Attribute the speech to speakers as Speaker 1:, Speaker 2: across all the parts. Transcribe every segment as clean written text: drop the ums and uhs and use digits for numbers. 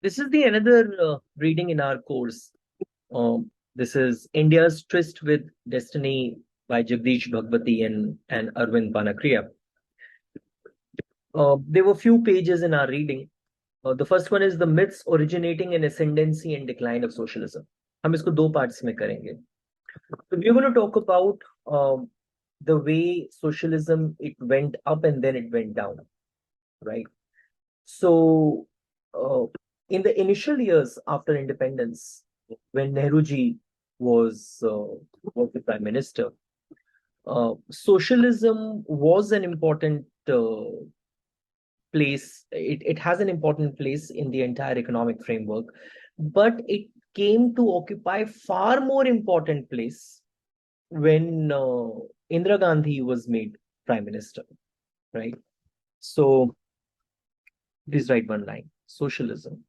Speaker 1: This is the another reading in our course. This is India's Tryst with Destiny by Jagdish, Bhagwati and Aravind Panagariya. There were few pages in our reading. The first one is the myths originating in ascendancy and decline of socialism. हम इसको दो parts में करेंगे. So we're going to talk about the way socialism it went up and then it went down, right? So in the initial years after independence, when Nehruji was the prime minister, socialism was an important place. It has an important place in the entire economic framework, but it came to occupy far more important place when Indira Gandhi was made prime minister, right? So please write one line: socialism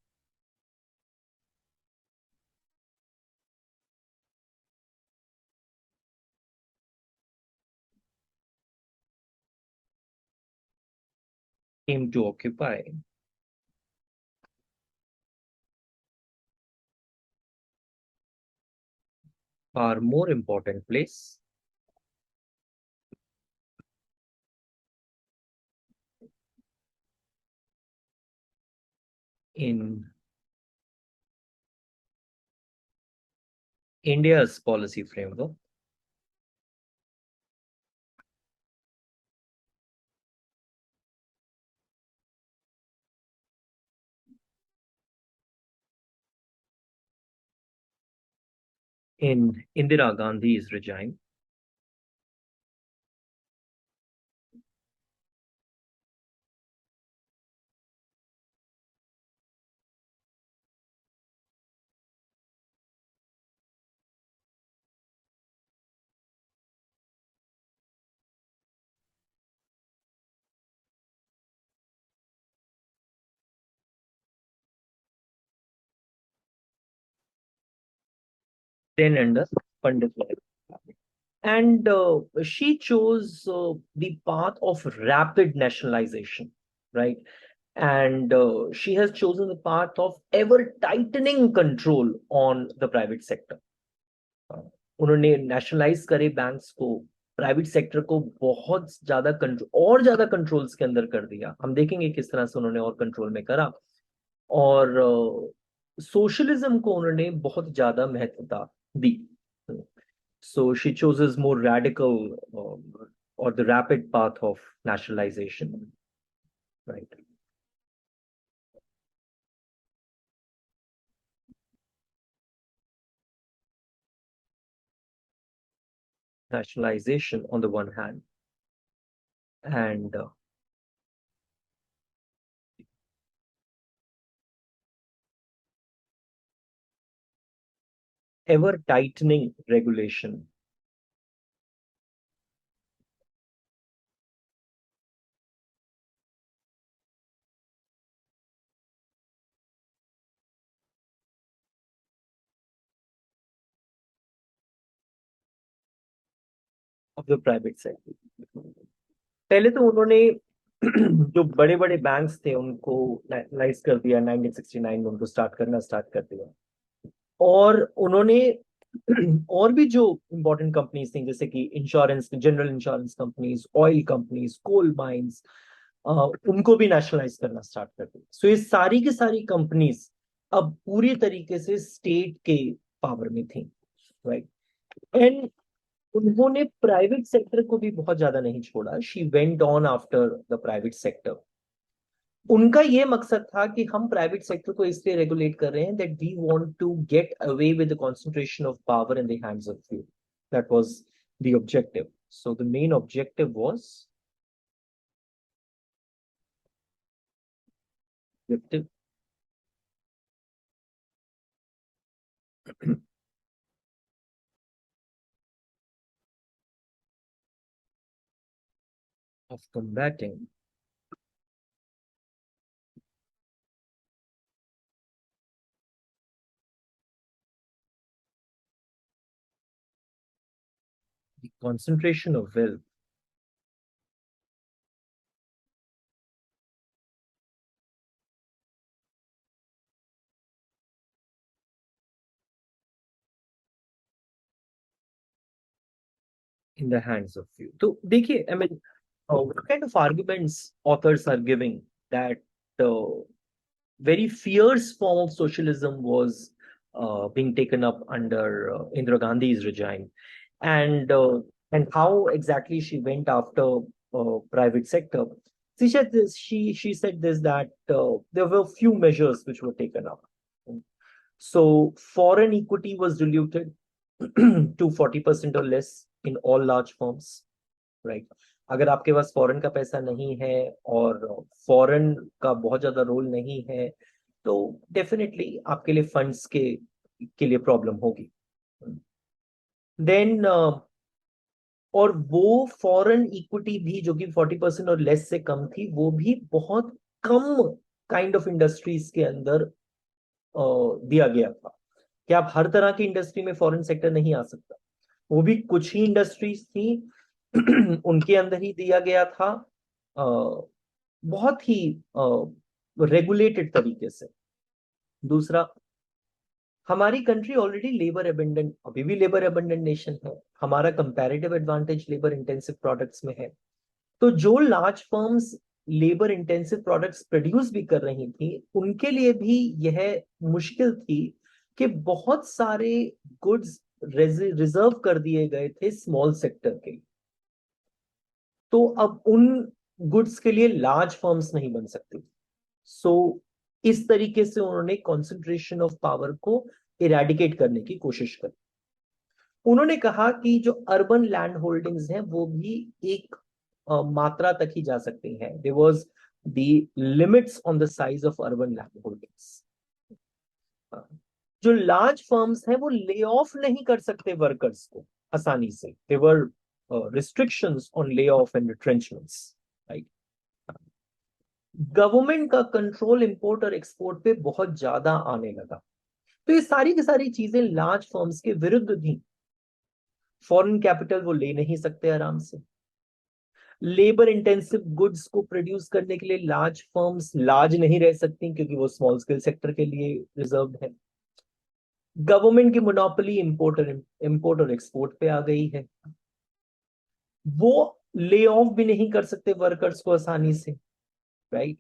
Speaker 1: came to occupy far more important place in India's policy framework in Indira Gandhi's regime then under Pandit Lalit. And she chose the path of rapid nationalization, right? And she has chosen the path of ever tightening control on the private sector. उन्होंने nationalise करे banks को, private sector को बहुत ज्यादा control और ज्यादा controls के अंदर कर दिया. हम देखेंगे किस तरह से उन्होंने और कंट्रोल में करा. और सोशलिज्म को उन्होंने बहुत ज्यादा महत्वता दी. So she chooses more radical or the rapid path of nationalization, right? Nationalization on the one hand, and ever tightening regulation of the private sector. पहले तो उन्होंने जो बड़े बड़े बैंक्स थे उनको नेशनलाइज कर दिया. 1969 में उनको स्टार्ट कर दिया. और उन्होंने और भी जो इंपॉर्टेंट कंपनीज थी जैसे कि insurance, general insurance companies, oil companies, coal mines, उनको भी नेशनलाइज करना स्टार्ट कर दिया. सो ये सारी की सारी कंपनीज अब पूरी तरीके से स्टेट के पावर में थी, राइट? एंड उन्होंने प्राइवेट सेक्टर को भी बहुत ज्यादा नहीं छोड़ा. She went on after the private sector. उनका ये मकसद था कि हम प्राइवेट सेक्टर को इसलिए रेगुलेट कर रहे हैं that we want to get away with the concentration of power in the hands of few. That was the objective. So the main objective was objective of combating the concentration of wealth in the hands of few. तो देखिए, I mean, what kind of arguments authors are giving that very fierce form of socialism was being taken up under Indira Gandhi's regime, and uh, and how exactly she went after private sector. She said this. She said this, that there were few measures which were taken up. So foreign equity was diluted to 40% or less in all large firms, right? अगर आपके पास foreign का पैसा नहीं है और foreign का बहुत ज्यादा रोल नहीं है, तो डेफिनेटली आपके लिए फंड्स के लिए प्रॉब्लम होगी. देन और वो फॉरेन इक्विटी भी जो कि 40% और लेस से कम थी, वो भी बहुत कम काइंड ऑफ इंडस्ट्रीज के अंदर दिया गया था कि आप हर तरह की इंडस्ट्री में फॉरेन सेक्टर नहीं आ सकता. वो भी कुछ ही इंडस्ट्रीज थी उनके अंदर ही दिया गया था, बहुत ही रेगुलेटेड तरीके से. दूसरा, हमारी कंट्री ऑलरेडी लेबर अबंडेंट, अभी भी लेबर अबंडेंट नेशन है. हमारा comparative advantage labour intensive products में है. तो जो large firms labour intensive products produce भी कर रही थी, उनके लिए भी यह मुश्किल थी कि बहुत सारे गुड्स रिजर्व कर दिए गए थे स्मॉल सेक्टर के. तो अब उन गुड्स के लिए लार्ज फर्म्स नहीं बन सकती. सो इस तरीके से उन्होंने कंसंट्रेशन ऑफ पावर को इरेडिकेट करने की कोशिश करी. उन्होंने कहा कि जो अर्बन लैंड होल्डिंग्स हैं वो भी एक मात्रा तक ही जा सकती हैं. There was the limits on the size of urban land holdings. जो लार्ज फर्म्स हैं वो ले ऑफ नहीं कर सकते वर्कर्स को आसानी से. There were restrictions on layoff and retrenchments, right? Government का कंट्रोल इंपोर्ट और एक्सपोर्ट पे बहुत ज्यादा आने लगा. तो ये सारी की सारी चीजें लार्ज फर्म्स के विरुद्ध थी. फॉरेन कैपिटल वो ले नहीं सकते आराम से. लेबर इंटेंसिव गुड्स को प्रोड्यूस करने के लिए लार्ज फर्म्स लार्ज नहीं रह सकती क्योंकि वो स्मॉल स्केल सेक्टर के लिए रिजर्व है. गवर्नमेंट की मोनोपोली इंपोर्ट और एक्सपोर्ट पे आ गई है. वो ले ऑफ भी नहीं कर सकते वर्कर्स को आसानी से, राइट?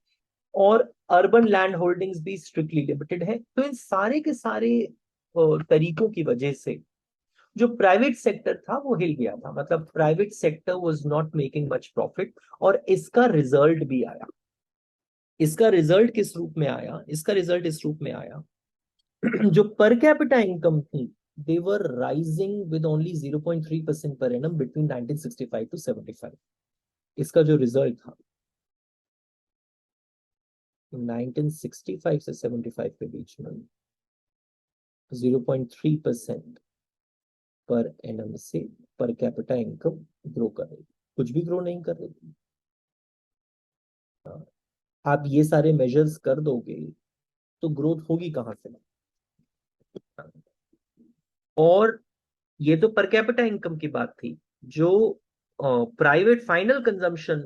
Speaker 1: और अर्बन लैंड होल्डिंग्स भी स्ट्रिक्टली लिमिटेड है. तो इन सारे के सारे तरीकों की वजह से जो प्राइवेट सेक्टर था वो हिल गया था. मतलब private sector was not making much profit. और इसका रिजल्ट भी आया. इसका रिजल्ट किस रूप में आया? इसका रिजल्ट इस रूप में आया जो पर कैपिटा इनकम थी, they were rising with only 0.3% per annum between 1965 to 75. इसका जो रिजल्ट था 1965 से 75 के बीच में 0.3% पर एनम से पर कैपिटा इनकम ग्रो कर रही, कुछ भी ग्रो नहीं कर रही थी. आप ये सारे मेजर्स कर दोगे तो ग्रोथ होगी कहां से? और ये तो पर कैपिटा इनकम की बात थी. जो प्राइवेट फाइनल कंजम्पशन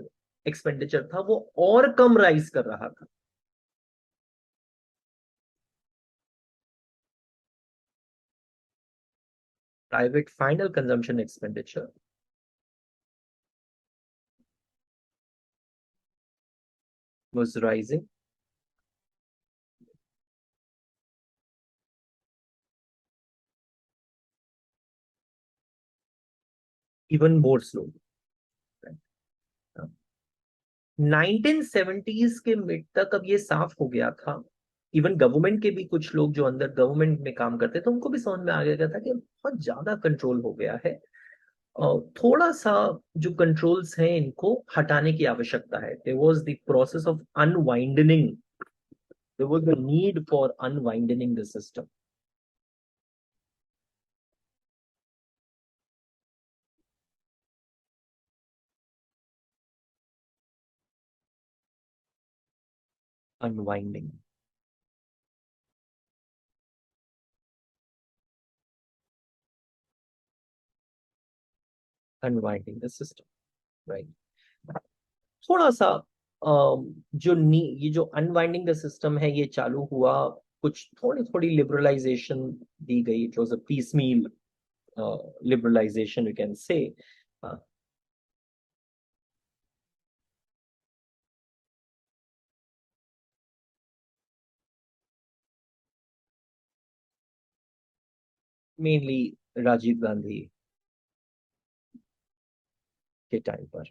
Speaker 1: एक्सपेंडिचर था वो और कम राइज कर रहा था. Private final consumption expenditure was rising even more slowly. 1970s के मिड तक अब ये साफ हो गया था. इवन गवर्नमेंट के भी कुछ लोग जो अंदर गवर्नमेंट में काम करते थे उनको भी समझ में आ गया था कि बहुत ज्यादा कंट्रोल हो गया है. थोड़ा सा जो कंट्रोल्स हैं इनको हटाने की आवश्यकता है. There was the process of unwinding. There was the need for unwinding the system. Unwinding. Unwinding the system, right? थोड़ा सा ये जो अनवाइंडिंग द सिस्टम है ये चालू हुआ. कुछ थोड़ी थोड़ी लिबरलाइजेशन दी गई. It was a piecemeal liberalisation you can say. हाँ, मेनली राजीव गांधी के टाइम पर,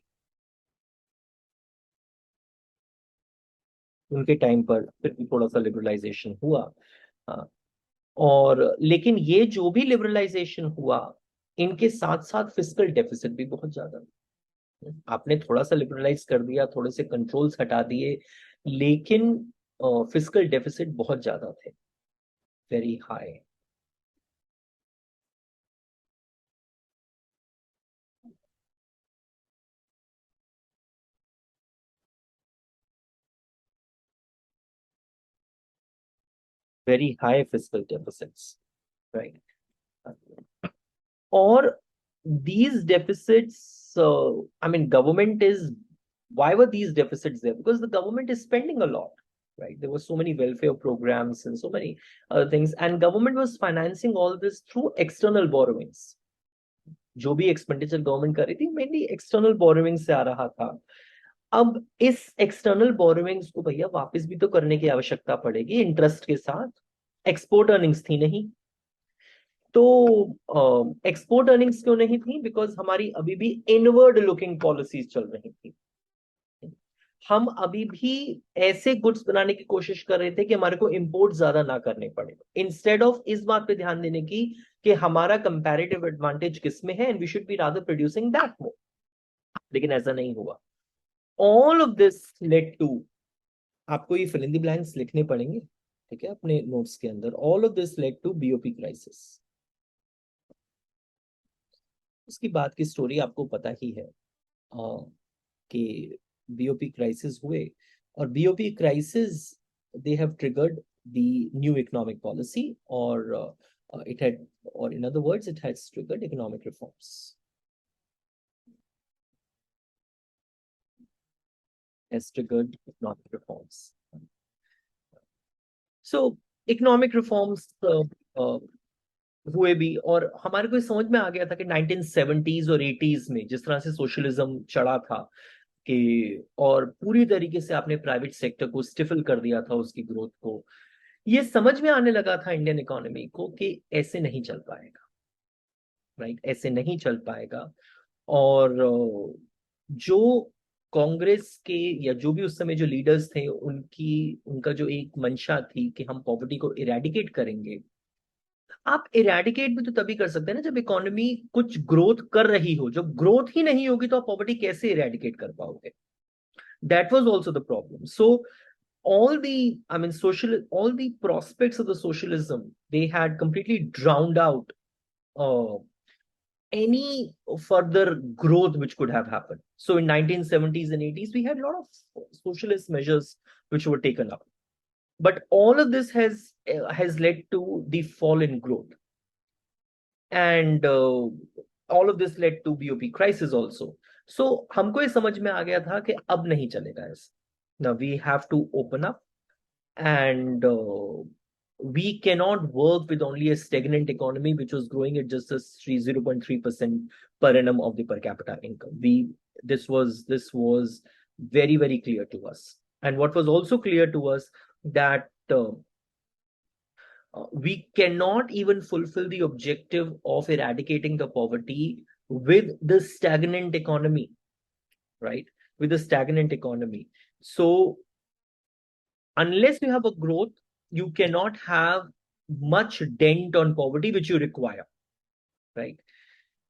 Speaker 1: उनके टाइम पर फिर भी थोड़ा सा लिबरलाइजेशन हुआ। हाँ, और लेकिन ये जो भी लिबरलाइजेशन हुआ, इनके साथ साथ फिस्कल डेफिसिट भी बहुत ज्यादा। आपने थोड़ा सा लिबरलाइज कर दिया, थोड़े से कंट्रोल्स हटा दिए, लेकिन फिस्कल डेफिसिट बहुत ज्यादा थे, very high. Very high fiscal deficits, right. और these deficits, I mean, government is, why were these deficits there? Because the government is spending a lot, right? There were so many welfare programs and so many other things, and government was financing all this through external borrowings. जो भी expenditure government कर रही थी mainly external borrowing से आ रहा था। अब इस एक्सटर्नल बोरोविंग्स को भैया वापस भी तो करने की आवश्यकता पड़ेगी इंटरेस्ट के साथ। एक्सपोर्ट अर्निंग्स थी नहीं, तो एक्सपोर्ट अर्निंग्स क्यों नहीं थी? बिकॉज हमारी अभी भी इनवर्ड लुकिंग पॉलिसीज चल रही थी। हम अभी भी ऐसे गुड्स बनाने की कोशिश कर रहे थे कि हमारे को इंपोर्ट ज्यादा ना करने पड़े, इंस्टेड ऑफ इस बात पे ध्यान देने की कि हमारा कंपैरेटिव एडवांटेज किस में है and we should be rather producing that more. लेकिन ऐसा नहीं हुआ। All of this led to, आपको ये फिल इन द ब्लैंक्स लिखने पड़ेंगे, ठीक है, अपने नोट्स के अंदर। All of this led to BOP crisis. उसकी बात की स्टोरी आपको पता ही है, कि बीओपी क्राइसिस हुए, और BOP crisis, they have triggered the new economic policy, और it had, or in other words, it has triggered economic reforms. Has triggered economic reforms. So economic reforms हुए भी, और हमारे को समझ में आ गया था कि 1970s और 80s में जिस तरह से सोशलिज्म चढ़ा था, कि और पूरी तरीके से आपने प्राइवेट सेक्टर को स्टिफल कर दिया था, उसकी ग्रोथ को, ये समझ में आने लगा था इंडियन इकोनॉमी को कि ऐसे नहीं चल पाएगा, राइट, ऐसे नहीं चल पाएगा। और जो कांग्रेस के या जो भी उस समय जो लीडर्स थे, उनकी उनका जो एक मंशा थी कि हम पॉवर्टी को इरेडिकेट करेंगे। आप इरेडिकेट भी तो तभी कर सकते हैं ना जब इकोनॉमी कुछ ग्रोथ कर रही हो। जब ग्रोथ ही नहीं होगी तो आप पॉवर्टी कैसे इरेडिकेट कर पाओगे? That was also the problem. So all the, I mean, all the prospects of the socialism, they had completely drowned out uh, any further growth which could have happened. So in 1970s and 80s we had a lot of socialist measures which were taken up, but all of this has led to the fall in growth, and all of this led to BOP crisis also. So हमको ये समझ में आ गया था कि अब नहीं चलेगा ऐसे। Now we have to open up, and we cannot work with only a stagnant economy which was growing at just a 0.3% per annum of the per capita income. This was very, very clear to us. And what was also clear to us, that we cannot even fulfill the objective of eradicating the poverty with the stagnant economy, right? With the stagnant economy. So unless you have a growth, you cannot have much dent on poverty which you require, right?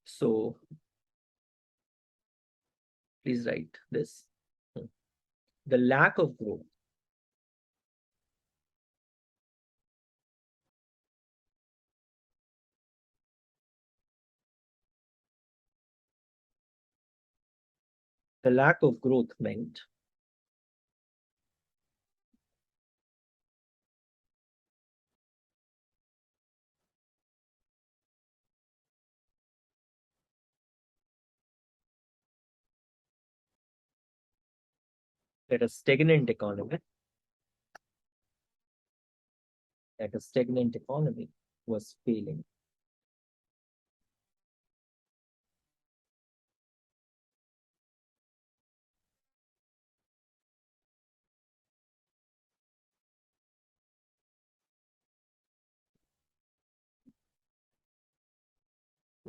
Speaker 1: So please write this. The lack of growth, the lack of growth meant that a stagnant economy was failing.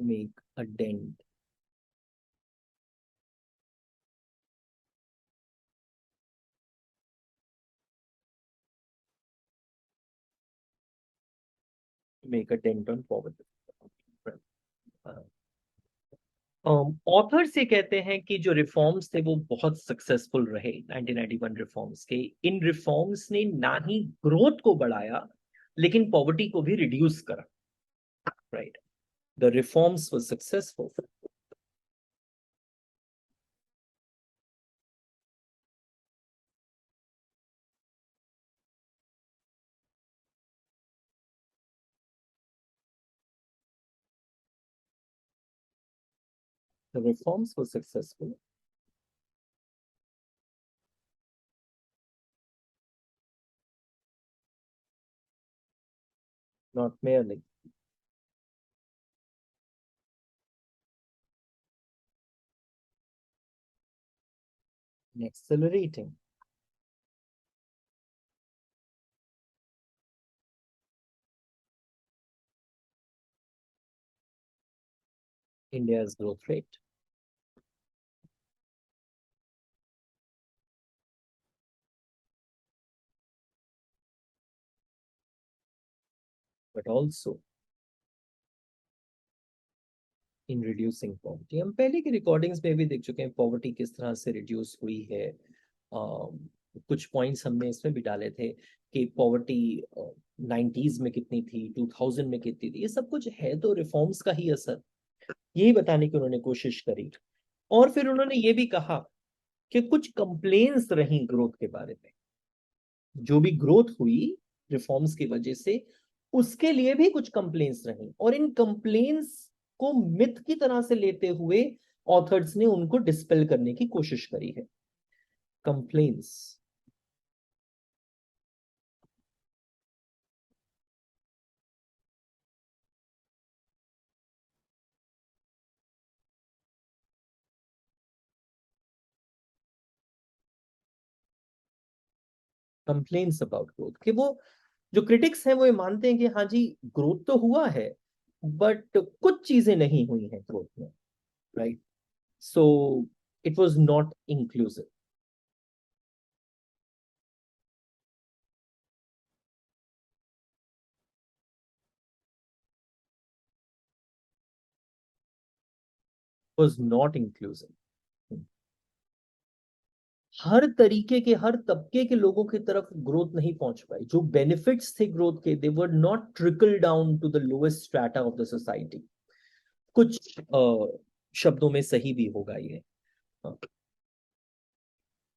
Speaker 1: make a dent on poverty. Authors ये कहते हैं कि जो reforms थे वो बहुत successful रहे 1991 reforms के। इन रिफॉर्म्स ने ना ही ग्रोथ को बढ़ाया लेकिन पॉवर्टी को भी रिड्यूस करा, right? The reforms were successful. The reforms were successful. Not merely in accelerating India's growth rate. But also in reducing poverty. हम पहले की रिकॉर्डिंग्स में भी देख चुके हैं पॉवर्टी किस तरह से रिड्यूस हुई है। कुछ पॉइंट्स हमने इसमें भी डाले थे कि पॉवर्टी 90s में कितनी थी, 2000 में कितनी थी। ये सब कुछ है तो रिफॉर्म्स का ही असर, यही बताने की उन्होंने कोशिश करी। और फिर उन्होंने ये भी कहा कि कुछ कंप्लेन्स रही ग्रोथ के बारे में, जो भी ग्रोथ हुई रिफॉर्म्स की वजह से उसके लिए भी कुछ कंप्लेन्स रही, और इन कंप्लेन्स को मिथ की तरह से लेते हुए ऑथर्स ने उनको डिस्पेल करने की कोशिश करी है। कंप्लेन्स, कंप्लेन्स अबाउट ग्रोथ, कि वो जो क्रिटिक्स हैं वो ये मानते हैं कि हाँ जी ग्रोथ तो हुआ है बट कुछ चीजें नहीं हुई हैं ग्रोथ में, right? So it was not inclusive. Was not inclusive. हर तरीके के, हर तबके के लोगों की तरफ ग्रोथ नहीं पहुंच पाई। जो बेनिफिट्स थे ग्रोथ के, they were not trickle down to the lowest strata of the society. कुछ शब्दों में सही भी होगा ये। हाँ।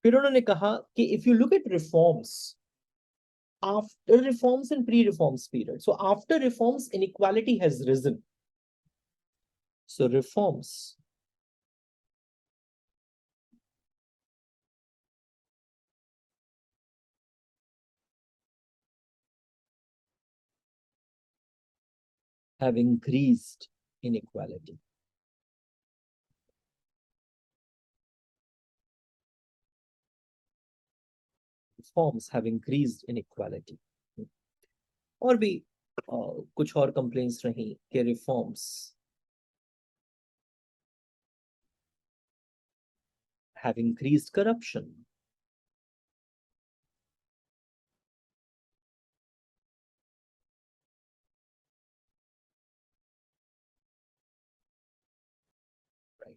Speaker 1: फिर उन्होंने कहा कि if you look at reforms after reforms and pre-reforms period, so after reforms inequality has risen, so reforms have increased inequality. Reforms have increased inequality. और भी कुछ और कंप्लेंट्स रही कि reforms have increased corruption. Right.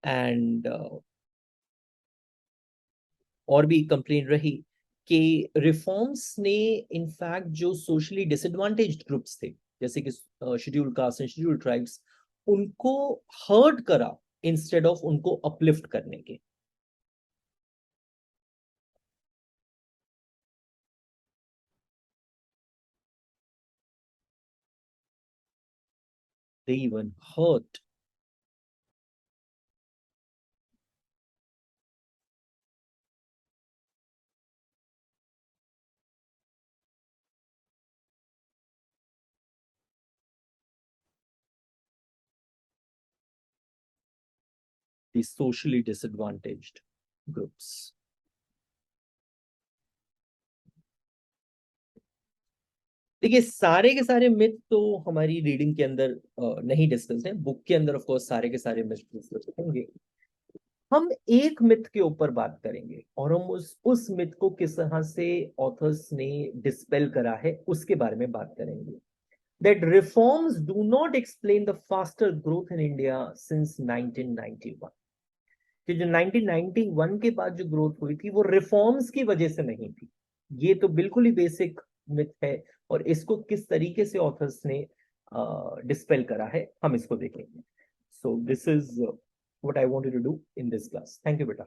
Speaker 1: And और भी complaint रही कि रिफॉर्म्स ने इनफैक्ट जो सोशली डिसएडवांटेज्ड ग्रुप्स थे, जैसे कि schedule caste and schedule tribes, उनको हर्ट करा इंस्टेड ऑफ उनको अपलिफ्ट करने के। They even hurt the socially disadvantaged groups. देखिए सारे के सारे मिथ तो हमारी रीडिंग के अंदर नहीं डिस्कस है, बुक के अंदर ऑफ कोर्स सारे के सारे मिथ डिस्कस होंगे। हम एक मिथ के ऊपर बात करेंगे और हम उस मिथ को किस तरह से ऑथर्स ने डिस्पेल करा है उसके बारे में बात करेंगे। That reforms do not explain the faster growth in India since 1991। कि जो 1991 के बाद जो ग्रोथ हुई थी वो रिफॉर्म्स की वजह से नहीं थी। ये तो बिल्कुल ही बेसिक मिथ है, और इसको किस तरीके से ऑथर्स ने डिस्पेल करा है हम इसको देखेंगे। So this is what I wanted to do in this class. Thank you बेटा।